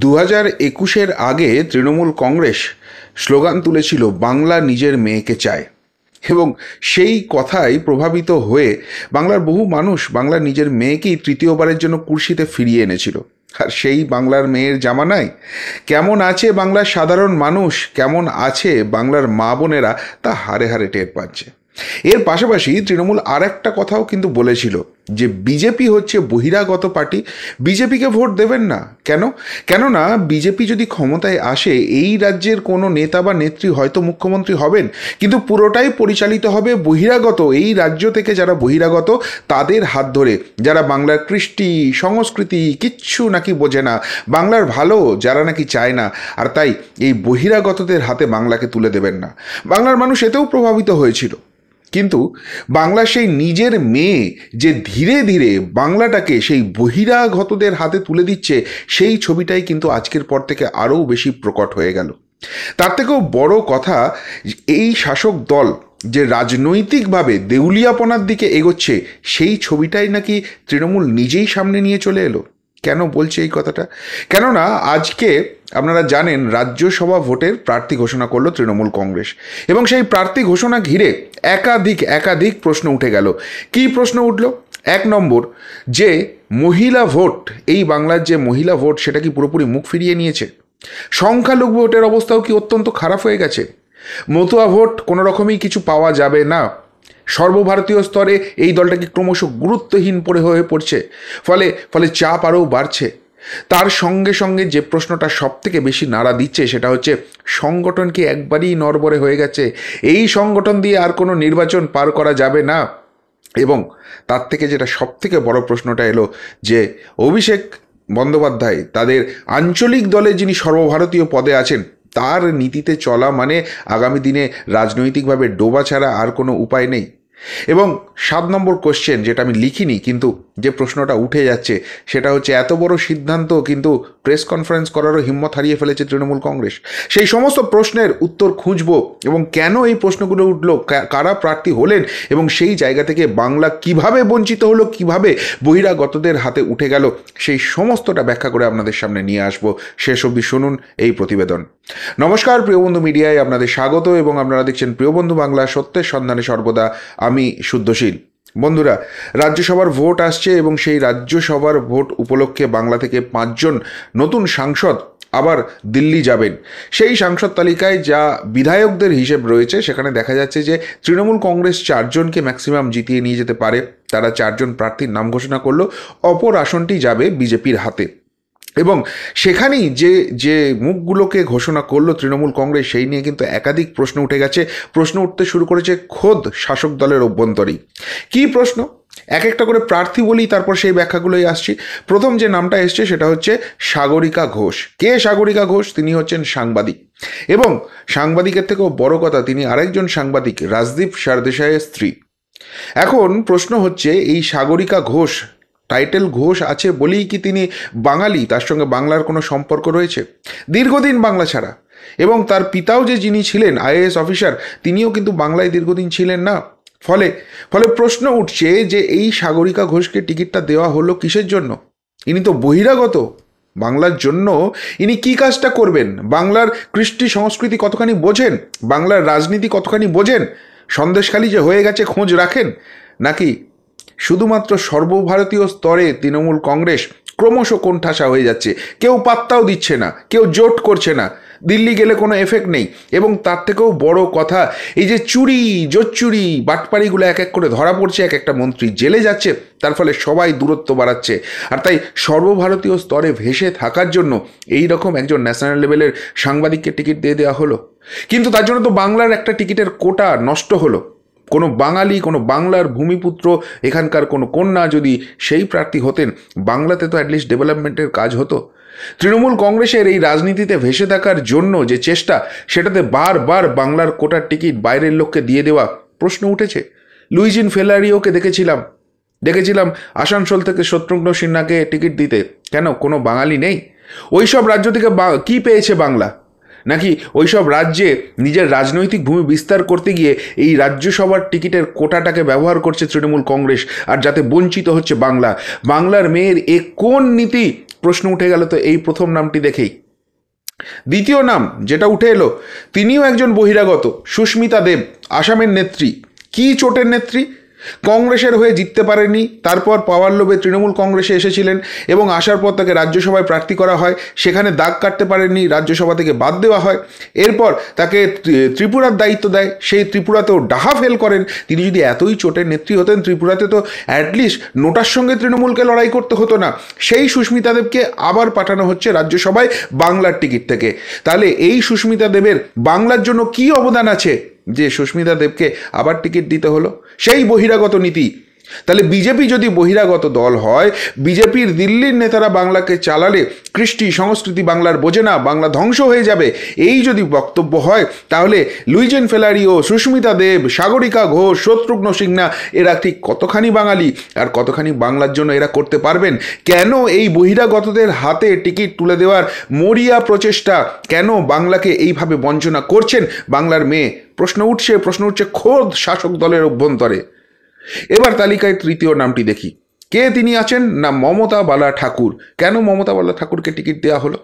2021-এর আগে তৃণমূল কংগ্রেস স্লোগান তুলেছিল বাংলা নিজের মেয়েকে চায়, এবং সেই কথায় প্রভাবিত হয়ে বাংলার বহু মানুষ বাংলার নিজের মেয়েকেই তৃতীয়বারের জন্য কুর্সিতে ফিরিয়ে এনেছিল। আর সেই বাংলার মেয়ের জামানায় কেমন আছে বাংলার সাধারণ মানুষ, কেমন আছে বাংলার মা বোনেরা, তা হাড়ে হাড়ে টের পাচ্ছে। এর পাশাপাশি তৃণমূল আর একটা কথাও কিন্তু বলেছিল যে বিজেপি হচ্ছে বহিরাগত পার্টি, বিজেপিকে ভোট দেবেন না। কেননা বিজেপি যদি ক্ষমতায় আসে, এই রাজ্যের কোনো নেতা বা নেত্রী হয়তো মুখ্যমন্ত্রী হবেন, কিন্তু পুরোটাই পরিচালিত হবে বহিরাগত, এই রাজ্য থেকে যারা বহিরাগত তাদের হাত ধরে, যারা বাংলার কৃষ্টি সংস্কৃতি কিচ্ছু নাকি বোঝে না, বাংলার ভালো যারা নাকি চায় না, আর তাই এই বহিরাগতদের হাতে বাংলাকে তুলে দেবেন না। বাংলার মানুষ এতেও প্রভাবিত হয়েছিল, কিন্তু বাংলা সেই নিজের মেয়ে যে ধীরে ধীরে বাংলাটাকে সেই বহিরাগতদের হাতে তুলে দিচ্ছে, সেই ছবিটাই কিন্তু আজকের পর থেকে আরও বেশি প্রকট হয়ে গেল। তার থেকেও বড় কথা, এই শাসক দল যে রাজনৈতিকভাবে দেউলিয়াপনার দিকে এগোচ্ছে, সেই ছবিটাই নাকি তৃণমূল নিজেই সামনে নিয়ে চলে এলো। কেন বলছে এই কথাটা? কেননা আজকে আপনারা জানেন রাজ্যসভা ভোটের প্রার্থী ঘোষণা করলো তৃণমূল কংগ্রেস, এবং সেই প্রার্থী ঘোষণা ঘিরে একাধিক প্রশ্ন উঠে গেল। কি প্রশ্ন উঠল? 1 নম্বর, যে মহিলা ভোট, এই বাংলার যে মহিলা ভোট, সেটা কি পুরোপুরি মুখ ফিরিয়ে নিয়েছে? সংখ্যালঘু ভোটের অবস্থাও কি অত্যন্ত খারাপ হয়ে গেছে? মতুয়া ভোট কোনো রকমই কিছু পাওয়া যাবে না? সর্বভারতীয় স্তরে এই দলটা কি ক্রমশ গুরুত্বহীন হয়ে পড়ছে? ফলে চাপ আরও বাড়ছে। তার সঙ্গে সঙ্গে যে প্রশ্নটা সব থেকে বেশি নাড়া দিচ্ছে, সেটা হচ্ছে সংগঠন কি একবারই নড়বড়ে হয়ে গেছে? এই সংগঠন দিয়ে আর কোনো নির্বাচন পার করা যাবে না? এবং তার থেকে যেটা সব থেকে বড় প্রশ্নটা এলো, যে অভিষেক বন্দ্যোপাধ্যায় তাদের আঞ্চলিক দলে যিনি সর্বভারতীয় পদে আছেন, তার নীতিতে চলা মানে আগামী দিনে রাজনৈতিকভাবে ডোবা ছাড়া আর কোনো উপায় নেই। এবং 7 নম্বর কোশ্চেন, যেটা আমি লিখিনি কিন্তু যে প্রশ্নটা উঠে যাচ্ছে, সেটা হচ্ছে এত বড় সিদ্ধান্ত কিন্তু প্রেস কনফারেন্স করারও হিম্মত হারিয়ে ফেলেছে তৃণমূল কংগ্রেস। সেই সমস্ত প্রশ্নের উত্তর খুঁজবো, এবং কেন এই প্রশ্নগুলো উঠলো, কারা প্রার্থী হলেন, এবং সেই জায়গা থেকে বাংলা কিভাবে বঞ্চিত হলো, কিভাবে বহিরাগতদের হাতে উঠে গেল, সেই সমস্তটা ব্যাখ্যা করে আপনাদের সামনে নিয়ে আসবো। শেষ অবধি শুনুন এই প্রতিবেদন। নমস্কার, প্রিয়বন্ধু মিডিয়ায় আপনাদের স্বাগত, এবং আপনারা দেখছেন প্রিয়বন্ধু বাংলা, সত্যের সন্ধানে সর্বদা আমি শুদ্ধশীল। বন্ধুরা, রাজ্যসভার ভোট আসছে, এবং সেই রাজ্যসভার ভোট উপলক্ষে বাংলা থেকে 5 জন নতুন সাংসদ আবার দিল্লি যাবেন। সেই সাংসদ তালিকায় যা বিধায়কদের হিসেব রয়েছে, সেখানে দেখা যাচ্ছে যে তৃণমূল কংগ্রেস 4 জনকে ম্যাক্সিমাম জিতিয়ে নিয়ে যেতে পারে। তারা 4 জন প্রার্থীর নাম ঘোষণা করলো, অপর আসনটি যাবে বিজেপির হাতে। এবং সেখানেই যে মুখগুলোকে ঘোষণা করলো তৃণমূল কংগ্রেস, সেই নিয়ে কিন্তু একাধিক প্রশ্ন উঠে গেছে। প্রশ্ন উঠতে শুরু করেছে খোদ শাসক দলের অভ্যন্তরেই। কী প্রশ্ন? এক একটা করে প্রার্থী বলি, তারপর সেই ব্যাখ্যাগুলোই আসছি। প্রথম যে নামটা এসছে সেটা হচ্ছে সাগরিকা ঘোষ। কে সাগরিকা ঘোষ? তিনি হচ্ছেন সাংবাদিক, এবং সাংবাদিকের থেকেও বড় কথা, তিনি আরেকজন সাংবাদিক রাজদীপ সরদেশাইয়ের স্ত্রী। এখন প্রশ্ন হচ্ছে, এই সাগরিকা ঘোষ, টাইটেল ঘোষ আছে বলেই কি তিনি বাঙালি? তার সঙ্গে বাংলার কোনো সম্পর্ক রয়েছে? দীর্ঘদিন বাংলা ছাড়া। এবং তার পিতাও যে যিনি ছিলেন আইএএস অফিসার, তিনিও কিন্তু বাংলায় দীর্ঘদিন ছিলেন না। ফলে প্রশ্ন উঠছে যে এই সাগরিকা ঘোষকে টিকিটটা দেওয়া হলো কিসের জন্য? ইনি তো বহিরাগত। বাংলার জন্য ইনি কী কাজটা করবেন? বাংলার কৃষ্টি সংস্কৃতি কতখানি বোঝেন? বাংলার রাজনীতি কতখানি বোঝেন? সন্দেশখালী যে হয়ে গেছে খোঁজ রাখেন? নাকি শুধুমাত্র সর্বভারতীয় স্তরে তৃণমূল কংগ্রেস ক্রমশ কোণঠাসা হয়ে যাচ্ছে, কেউ পাত্তাও দিচ্ছে না, কেউ জোট করছে না, দিল্লি গেলে কোনো এফেক্ট নেই? এবং তার থেকেও বড় কথা, এই যে চুরি জোচ্চুরি বাটপাড়িগুলো এক এক করে ধরা পড়ছে, এক একটা মন্ত্রী জেলে যাচ্ছে, তার ফলে সবাই দূরত্ব বাড়াচ্ছে। আর তাই সর্বভারতীয় স্তরে ভেসে থাকার জন্য এই রকম একজন ন্যাশনাল লেভেলের সাংবাদিককে টিকিট দিয়ে দেওয়া হলো। কিন্তু তার জন্য তো বাংলার একটা টিকিটের কোটা নষ্ট হলো। কোনো বাঙালি, কোনো বাংলার ভূমিপুত্র, এখানকার কোনো কন্যা যদি সেই প্রার্থী হতেন, বাংলাতে তো অ্যাটলিস্ট ডেভেলপমেন্টের কাজ হতো। তৃণমূল কংগ্রেসের এই রাজনীতিতে ভেসে থাকার জন্য যে চেষ্টা, সেটাতে বারবার বাংলার কোটার টিকিট বাইরের লোককে দিয়ে দেওয়া প্রশ্ন উঠেছে। লুইজিন ফেলারিওকে দেখেছিলাম আসানসোল থেকে শত্রুঘ্ন সিনহাকে টিকিট দিতে। কেন? কোনো বাঙালি নেই? ওইসব রাজ্য থেকে কী পেয়েছে বাংলা? নাকি ওইসব রাজ্যে নিজের রাজনৈতিক ভূমি বিস্তার করতে গিয়ে এই রাজ্যসভার টিকিটের কোটাটাকে ব্যবহার করছে তৃণমূল কংগ্রেস, আর যাতে বঞ্চিত হচ্ছে বাংলার মেয়ের? কোন নীতি প্রশ্ন উঠে গেল তো এই প্রথম নামটি দেখেই। দ্বিতীয় নাম যেটা উঠে এলো, তিনিও একজন বহিরাগত, সুস্মিতা দেব, আসামের নেত্রী। কি চোটের নেত্রী? কংগ্রেসের হয়ে জিততে পারেনি, তারপর পাওয়ার লোভে তৃণমূল কংগ্রেসে এসেছিলেন এবং আসার পর তাকে রাজ্যসভায় প্রার্থী করা হয়, সেখানে দাগ কাটতে পারেননি, রাজ্যসভা থেকে বাদ দেওয়া হয়। এরপর তাকে ত্রিপুরার দায়িত্ব দেয়, সেই ত্রিপুরাতেও ডাহা ফেল করেন। তিনি যদি এতই চোটের নেত্রী হতেন, ত্রিপুরাতে তো অ্যাটলিস্ট নোটার সঙ্গে তৃণমূলকে লড়াই করতে হতো না। সেই সুস্মিতা দেবকে আবার পাঠানো হচ্ছে রাজ্যসভায় বাংলার টিকিট থেকে। তাহলে এই সুস্মিতা দেবের বাংলার জন্য কি অবদান আছে যে সুস্মিতা দেবকে আবার টিকিট দিতে হলো? সেই বহিরাগত নীতি। তাহলে বিজেপি যদি বহিরাগত দল হয়, বিজেপির দিল্লির নেতারা বাংলাকে চালালে কৃষ্টি সংস্কৃতি বাংলার বোঝে না, বাংলা ধ্বংস হয়ে যাবে, এই যদি বক্তব্য হয়, তাহলে লুইজেন ফেলারিও, সুস্মিতা দেব, সাগরিকা ঘোষ, শত্রুঘ্ন সিনহা এরা ঠিক কতখানি বাঙালি আর কতখানি বাংলার জন্য এরা করতে পারবেন? কেন এই বহিরাগতদের হাতে টিকিট তুলে দেওয়ার মরিয়া প্রচেষ্টা? কেন বাংলাকে এইভাবে বঞ্চনা করছেন বাংলার মেয়ে? প্রশ্ন উঠছে খোদ শাসক দলের অভ্যন্তরে। এবার তালিকায় তৃতীয় নামটি দেখি। কে তিনি আছেন? না, মমতা বালা ঠাকুর। কেন মমতা বালা ঠাকুরকে টিকিট দেওয়া হলো?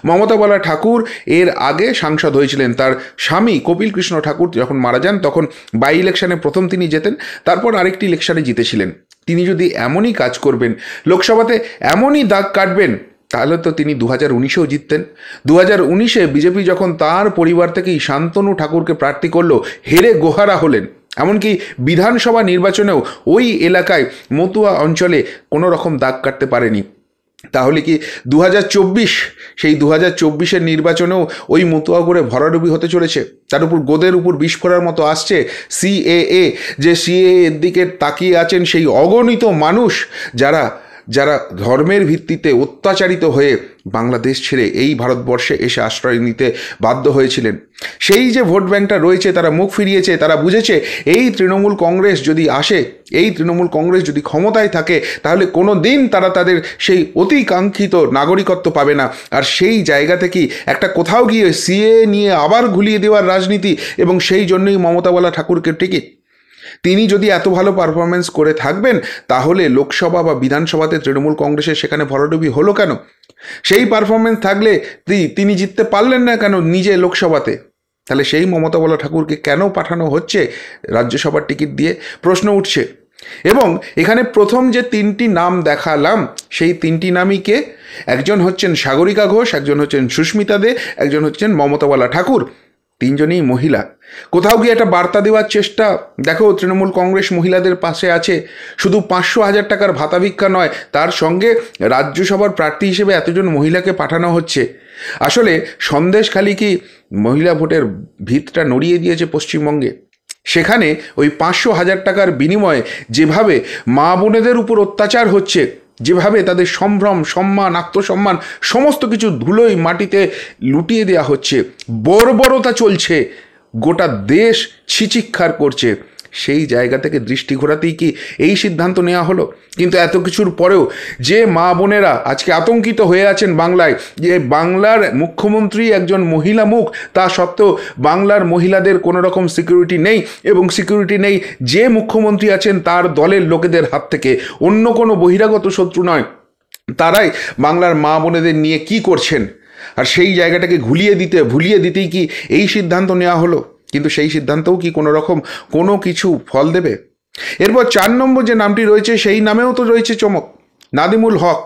মমতা বালা ঠাকুর এর আগে সাংসদ হয়েছিলেন। তার স্বামী কপিল কৃষ্ণ ঠাকুর যখন মারা যান, তখন বাই ইলেকশনে প্রথম তিনি জেতেন, তারপর আরেকটি ইলেকশনে জিতেছিলেন। তিনি যদি এমনই কাজ করবেন, লোকসভাতে এমনই দাগ কাটবেন, তাহলে তো তিনি 2019-এও জিততেন। 2019-এ বিজেপি যখন তার পরিবার থেকেই শান্তনু ঠাকুরকে প্রার্থী করলো, হেরে গোহারা হলেন। এমনকি বিধানসভা নির্বাচনেও ওই এলাকায় মতুয়া অঞ্চলে কোনো রকম দাগ কাটতে পারেনি। তাহলে কি 2024, সেই 2024-এর নির্বাচনেও ওই মতুয়া করে ভরাডুবি হতে চলেছে? তার উপর গোদের উপর বিস্ফোরার মতো আসছে সিএএ, যে সিএএ এর দিকে তাকিয়ে আছেন সেই অগণিত মানুষ যারা যারা ধর্মের ভিত্তিতে অত্যাচারিত হয়ে বাংলাদেশ ছেড়ে এই ভারতবর্ষে এসে আশ্রয় নিতে বাধ্য হয়েছিলেন। সেই যে ভোট ব্যাংকটা রয়েছে, তারা মুখ ফিরিয়েছে, তারা বুঝেছে এই তৃণমূল কংগ্রেস যদি আসে, এই তৃণমূল কংগ্রেস যদি ক্ষমতায় থাকে, তাহলে কোনো দিন তারা তাদের সেই অতি কাঙ্ক্ষিত নাগরিকত্ব পাবে না। আর সেই জায়গা থেকেই একটা কোথাও গিয়ে সিএ নিয়ে আবার ঘুলিয়ে দেওয়ার রাজনীতি, এবং সেই জন্যই মমতা বালা ঠাকুরকে টিকিট। তিনি যদি এত ভালো পারফরমেন্স করে থাকবেন, তাহলে লোকসভা বা বিধানসভাতে তৃণমূল কংগ্রেসের সেখানে ভরাডুবি হলো কেন? সেই পারফরমেন্স থাকলে তিনি জিততে পারলেন না কেন নিজে লোকসভাতে? তাহলে সেই মমতা বালা ঠাকুরকে কেন পাঠানো হচ্ছে রাজ্যসভার টিকিট দিয়ে? প্রশ্ন উঠছে। এবং এখানে প্রথম যে তিনটি নাম দেখালাম, সেই তিনটি নামই কে? একজন হচ্ছেন সাগরিকা ঘোষ, একজন হচ্ছেন সুস্মিতা দে, একজন হচ্ছেন মমতা বালা ঠাকুর। তিনজনই মহিলা। কোথাও গিয়ে একটা বার্তা দেওয়ার চেষ্টা, দেখো তৃণমূল কংগ্রেস মহিলাদের পাশে আছে। শুধু 500,000 টাকার ভাতা ভিক্ষা নয়, তার সঙ্গে রাজ্যসভার প্রার্থী হিসেবে এতজন মহিলাকে পাঠানো হচ্ছে। আসলে সন্দেশখালি কি মহিলা ভোটের ভিতটা নড়িয়ে দিয়েছে পশ্চিমবঙ্গে? সেখানে ওই 500,000 টাকার বিনিময়ে যেভাবে মা বোনেদের উপর অত্যাচার হচ্ছে, যেভাবে তাদের সম্ভ্রম, সম্মান, আত্মসম্মান সমস্ত কিছু ধুলোই মাটিতে লুটিয়ে দেওয়া হচ্ছে, বর্বরতা চলছে, গোটা দেশ ছিচিৎকার করছে, সেই জায়গা থেকে দৃষ্টি ঘোরাতেই কি এই সিদ্ধান্ত নেওয়া হলো? কিন্তু এত কিছুর পরেও যে মা বোনেরা আজকে আতঙ্কিত হয়ে আছেন বাংলায়, যে বাংলার মুখ্যমন্ত্রী একজন মহিলা মুখ, তা সত্ত্বেও বাংলার মহিলাদের কোনো রকম সিকিউরিটি নেই, এবং সিকিউরিটি নেই যে মুখ্যমন্ত্রী আছেন তার দলের লোকেদের হাত থেকে, অন্য কোনো বহিরাগত শত্রু নয়। তারাই বাংলার মা বোনেদের নিয়ে কি করছেন, আর সেই জায়গাটাকে ভুলিয়ে দিতেই কি এই সিদ্ধান্ত নেওয়া হলো? কিন্তু সেই সিদ্ধান্তও কি কোনো রকম কোনো কিছু ফল দেবে? এরপর 4 নম্বর যে নামটি রয়েছে, সেই নামেও তো রয়েছে চমক। নাদিমুল হক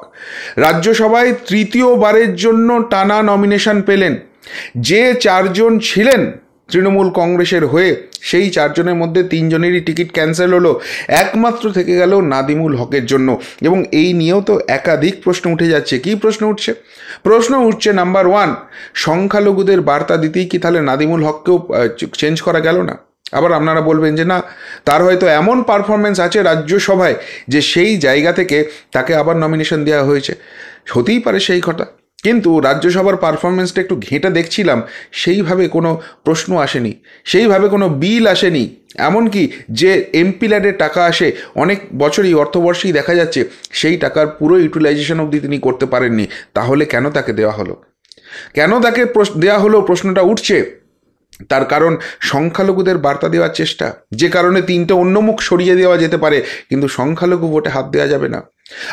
রাজ্যসভায় তৃতীয়বারের জন্য টানা নমিনেশন পেলেন। যে 4 জন ছিলেন তৃণমূল কংগ্রেসের হয়ে, সেই 4 জনের মধ্যে 3 জনেরই টিকিট ক্যান্সেল হলো, একমাত্র থেকে গেল নাদিমুল হকের জন্য। এবং এই নিয়েও তো একাধিক প্রশ্ন উঠে যাচ্ছে। কি প্রশ্ন উঠছে? প্রশ্ন উঠছে নাম্বার 1, সংখ্যালঘুদের বার্তা দিতেই কি তাহলে নাদিমুল হককেও চেঞ্জ করা গেল না? আবার আপনারা বলবেন যে না, তার হয়তো এমন পারফরমেন্স আছে রাজ্যসভায় যে সেই জায়গা থেকে তাকে আবার নমিনেশন দেওয়া হয়েছে। হতেই পারে সেই কথা, কিন্তু রাজ্যসভার পারফরমেন্সটা একটু ঘেঁটে দেখছিলাম, সেইভাবে কোনো প্রশ্ন আসেনি, সেইভাবে কোনো বিল আসেনি। এমনকি যে এমপি ল্যাডের টাকা আসে অনেক বছরই, অর্থবর্ষেই দেখা যাচ্ছে সেই টাকার পুরো ইউটিলাইজেশন অবধি তিনি করতে পারেননি। তাহলে কেন তাকে দেওয়া হলো? কেন তাকে দেওয়া হলো প্রশ্নটা উঠছে। তার কারণ সংখ্যালঘুদের বার্তা দেওয়ার চেষ্টা, যে কারণে 3টে অন্য মুখ সরিয়ে দেওয়া যেতে পারে, কিন্তু সংখ্যালঘু ভোটে হাত দেওয়া যাবে না।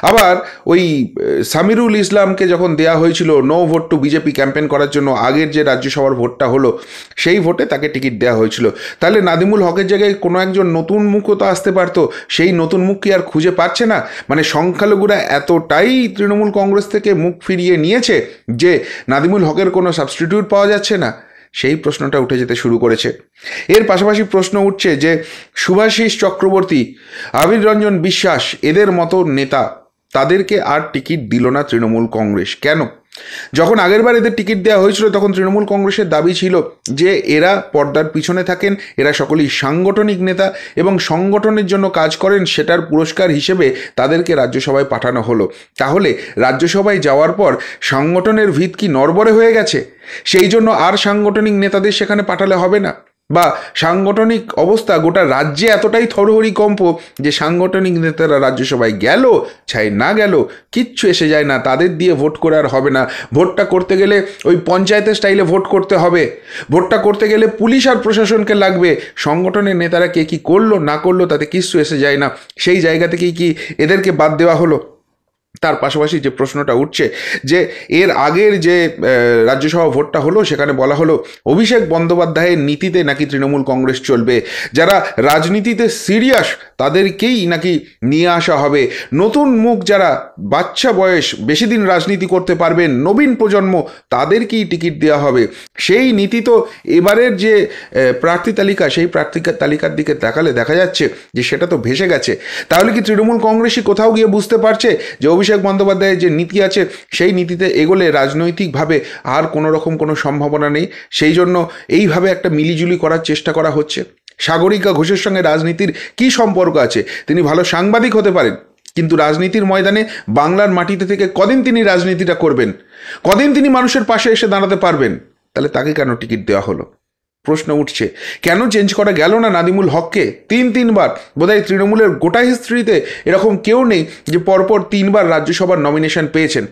আবার ওই সামিরুল ইসলামকে যখন দেয়া হয়েছিল no vote to BJP campaign করার জন্য, আগের যে রাজ্যসভার ভোটটা হলো সেই ভোটে তাকে টিকিট দেওয়া হয়েছিল, তাহলে নাদিমুল হকের জায়গায় কোনো একজন নতুন মুখও তো আসতে পারতো। সেই নতুন মুখ কি আর খুঁজে পাচ্ছে না? মানে সংখ্যালঘুরা এতটাই তৃণমূল কংগ্রেস থেকে মুখ ফিরিয়ে নিয়েছে যে নাদিমুল হকের কোনো সাবস্টিটিউট পাওয়া যাচ্ছে না? সেই প্রশ্নটা উঠে যেতে শুরু করেছে। এর পাশাপাশি প্রশ্ন উঠছে যে শুভাশিস চক্রবর্তী, আবির রঞ্জন বিশ্বাস এদের মতো নেতা, তাদেরকে আর টিকিট দিল না তৃণমূল কংগ্রেস কেন? যখন আগেরবার এদের টিকিট দেওয়া হয়েছিল তখন তৃণমূল কংগ্রেসের দাবি ছিল যে এরা পর্দার পিছনে থাকেন, এরা সকলেই সাংগঠনিক নেতা এবং সংগঠনের জন্য কাজ করেন, সেটার পুরস্কার হিসেবে তাদেরকে রাজ্যসভায় পাঠানো হলো। তাহলে রাজ্যসভায় যাওয়ার পর সংগঠনের ভিত কি নড়বড়ে হয়ে গেছে? সেই জন্য আর সাংগঠনিক নেতাদের সেখানে পাঠালে হবে না? বা সাংগঠনিক অবস্থা গোটা রাজ্যে এতটাই থরহরিকম্প যে সাংগঠনিক নেতারা রাজ্যসভায় গেল চাই না গেল কিচ্ছু এসে যায় না, তাদের দিয়ে ভোট করে আর হবে না। ভোটটা করতে গেলে ওই পঞ্চায়েতের স্টাইলে ভোট করতে হবে, ভোটটা করতে গেলে পুলিশ আর প্রশাসনকে লাগবে, সংগঠনের নেতারা কে কী করলো না করলো তাতে কিচ্ছু এসে যায় না। সেই জায়গা থেকেই কি এদেরকে বাদ দেওয়া হলো? তার পাশাপাশি যে প্রশ্নটা উঠছে যে এর আগের যে রাজ্যসভা ভোটটা হলো সেখানে বলা হলো অভিষেক বন্দ্যোপাধ্যায়ের নীতিতে নাকি তৃণমূল কংগ্রেস চলবে, যারা রাজনীতিতে সিরিয়াস তাদেরকেই নাকি নিয়ে আসা হবে, নতুন মুখ যারা বাচ্চা বয়স বেশি দিন রাজনীতি করতে পারবেন নবীন প্রজন্ম তাদেরকেই টিকিট দেওয়া হবে। সেই নীতি তো এবারের যে প্রার্থী তালিকা সেই প্রার্থী তালিকার দিকে তাকালে দেখা যাচ্ছে যে সেটা তো ভেসে গেছে। তাহলে কি তৃণমূল কংগ্রেসই কোথাও গিয়ে বুঝতে পারছে যে অভিষেক বন্দ্যোপাধ্যায়ের যে নীতি আছে সেই নীতিতে এগোলে রাজনৈতিকভাবে আর কোনো রকম কোনো সম্ভাবনা নেই, সেই জন্য এইভাবে একটা মিলিজুলি করার চেষ্টা করা হচ্ছে? সাগরিকা ঘোষের সঙ্গে রাজনীতির কী সম্পর্ক আছে? তিনি ভালো সাংবাদিক হতে পারেন, কিন্তু রাজনীতির ময়দানে বাংলার মাটিতে থেকে কদিন তিনি রাজনীতিটা করবেন? কদিন তিনি মানুষের পাশে এসে দাঁড়াতে পারবেন? তাহলে তাকে কেন টিকিট দেওয়া হলো? প্রশ্ন উঠছে কেন চেঞ্জ করা গেল না নাদিমুল হককে? তিনবার বোধহয় তৃণমূলের গোটা হিস্ট্রিতে এরকম কেউ নেই যে পরপর 3বার রাজ্যসভার নমিনেশন পেয়েছেন।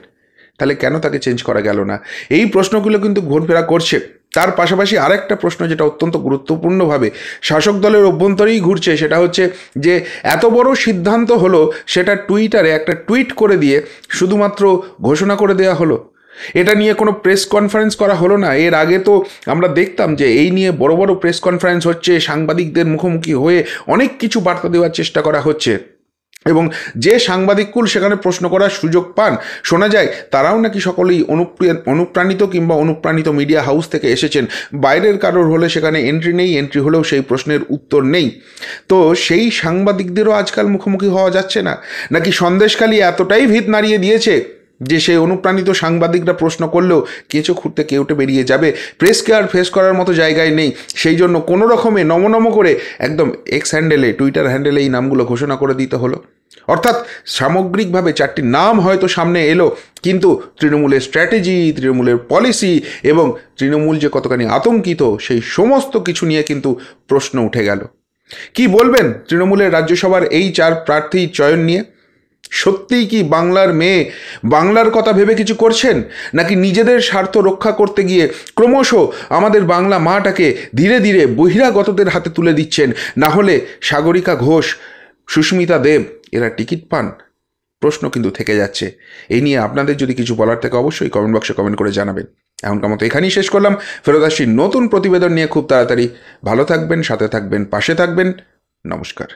তাহলে কেন তাকে চেঞ্জ করা গেল না? এই প্রশ্নগুলো কিন্তু ঘোরফেরা করছে। তার পাশাপাশি আরেকটা প্রশ্ন যেটা অত্যন্ত গুরুত্বপূর্ণভাবে শাসক দলের অভ্যন্তরেই ঘুরছে, সেটা হচ্ছে যে এত বড় সিদ্ধান্ত হলো সেটা টুইটারে একটা টুইট করে দিয়ে শুধুমাত্র ঘোষণা করে দেওয়া হলো। এটা নিয়ে কোনো প্রেস কনফারেন্স করা হলো না। এর আগে তো আমরা দেখতাম যে এই নিয়ে বড় বড় প্রেস কনফারেন্স হচ্ছে, সাংবাদিকদের মুখোমুখি হয়ে অনেক কিছু বার্তা দেওয়ার চেষ্টা করা হচ্ছে, এবং যে সাংবাদিককুল সেখানে প্রশ্ন করার সুযোগ পান শোনা যায় তারাও নাকি সকলেই অনুপ্রাণিত কিংবা অনুপ্রাণিত মিডিয়া হাউস থেকে এসেছেন। বাইরের কারোর হলে সেখানে এন্ট্রি নেই, এন্ট্রি হলেও সেই প্রশ্নের উত্তর নেই। তো সেই সাংবাদিকদেরও আজকাল মুখোমুখি হওয়া যাচ্ছে না? নাকি সন্দেশখালি এতটাই ভিত নাড়িয়ে দিয়েছে যে সেই অনুপ্রাণিত সাংবাদিকরা প্রশ্ন করলেও কেঁচো খুঁড়তে কেউটে বেরিয়ে যাবে, প্রেসকে আর ফেস করার মতো জায়গায় নেই, সেই জন্য কোনো রকমে নমনম করে একদম এক্স হ্যান্ডেলে টুইটার হ্যান্ডেলে এই নামগুলো ঘোষণা করে দিতে হলো। অর্থাৎ সামগ্রিকভাবে 4টি নাম হয়তো সামনে এলো, কিন্তু তৃণমূলের স্ট্র্যাটেজি, তৃণমূলের পলিসি এবং তৃণমূল যে কতখানি আতঙ্কিত সেই সমস্ত কিছু নিয়ে কিন্তু প্রশ্ন উঠে গেল। কি বলবেন তৃণমূলের রাজ্যসভার এই 4 প্রার্থী চয়ন নিয়ে? সত্যিই কি বাংলার মেয়ে বাংলার কথা ভেবে কিছু করছেন, নাকি নিজেদের স্বার্থ রক্ষা করতে গিয়ে ক্রমশ আমাদের বাংলা মাটাকে ধীরে ধীরে বহিরাগতদের হাতে তুলে দিচ্ছেন? না হলে সাগরিকা ঘোষ, সুস্মিতা দেব এরা টিকিট পান? প্রশ্ন কিন্তু থেকে যাচ্ছে। এই নিয়ে আপনাদের যদি কিছু বলার থাকে অবশ্যই কমেন্ট বক্সে কমেন্ট করে জানাবেন। এমনকার মতো এখানেই শেষ করলাম। ফেরত আসছি নতুন প্রতিবেদন নিয়ে খুব তাড়াতাড়ি। ভালো থাকবেন, সাথে থাকবেন, পাশে থাকবেন। নমস্কার।